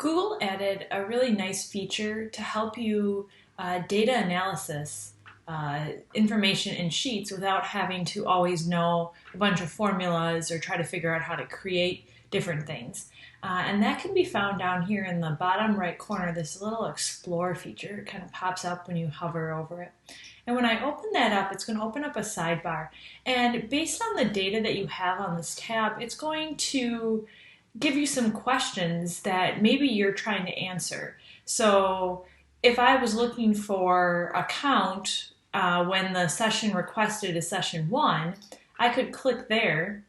Google added a really nice feature to help you data analysis information in Sheets without having to always know a bunch of formulas or try to figure out how to create different things. And that can be found down here in the bottom right corner, this little Explore feature. It kind of pops up when you hover over it. And when I open that up, it's going to open up a sidebar. And based on the data that you have on this tab, it's going to give you some questions that maybe you're trying to answer. So if I was looking for a count when the session requested is session 1, I could click there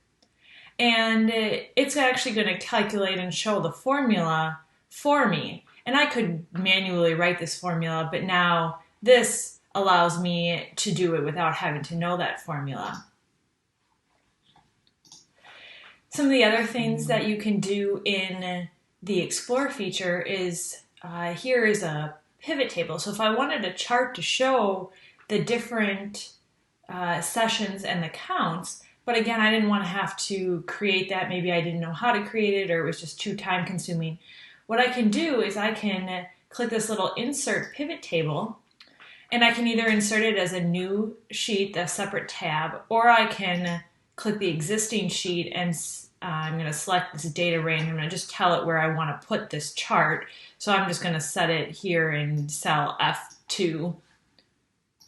and it's actually going to calculate and show the formula for me. And I could manually write this formula, but now this allows me to do it without having to know that formula. Some of the other things that you can do in the Explore feature is, here is a pivot table. So if I wanted a chart to show the different sessions and the counts, but again, I didn't want to have to create that. Maybe I didn't know how to create it or it was just too time consuming. What I can do is I can click this little Insert Pivot Table, and I can either insert it as a new sheet, a separate tab, or I can click the existing sheet and I'm going to select this data range. I'm going to just tell it where I want to put this chart. So I'm just going to set it here in cell F2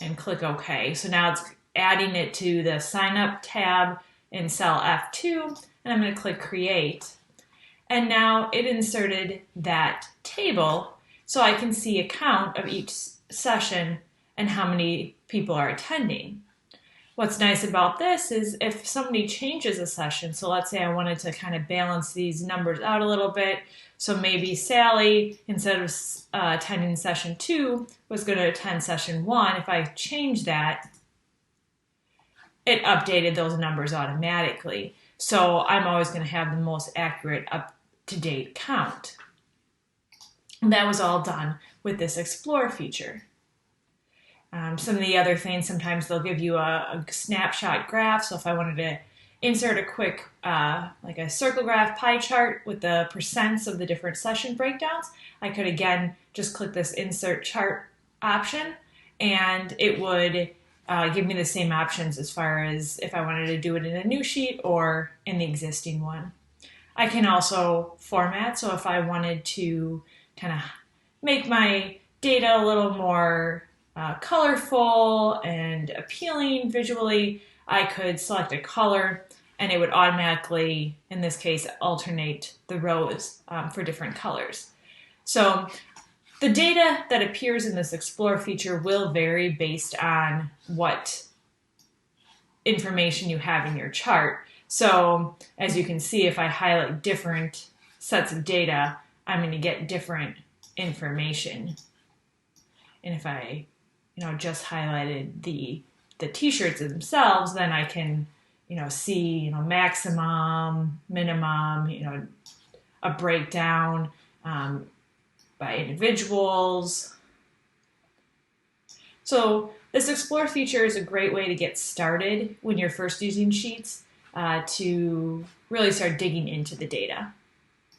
and click OK. So now it's adding it to the Sign Up tab in cell F2, and I'm going to click Create. And now it inserted that table so I can see a count of each session and how many people are attending. What's nice about this is if somebody changes a session, so let's say I wanted to kind of balance these numbers out a little bit, so maybe Sally, instead of attending session 2, was going to attend session 1. If I change that, it updated those numbers automatically. So I'm always going to have the most accurate, up-to-date count. And that was all done with this Explore feature. Some of the other things, sometimes they'll give you a snapshot graph. So if I wanted to insert a quick, like a circle graph pie chart with the percents of the different session breakdowns, I could again just click this Insert Chart option, and it would give me the same options as far as if I wanted to do it in a new sheet or in the existing one. I can also format, so if I wanted to kind of make my data a little more colorful and appealing visually, I could select a color and it would automatically, in this case, alternate the rows for different colors. So the data that appears in this Explore feature will vary based on what information you have in your chart. So as you can see, if I highlight different sets of data, I'm going to get different information. And if I just highlighted the t-shirts themselves, then I can, see, maximum, minimum, a breakdown by individuals. So this Explore feature is a great way to get started when you're first using Sheets to really start digging into the data.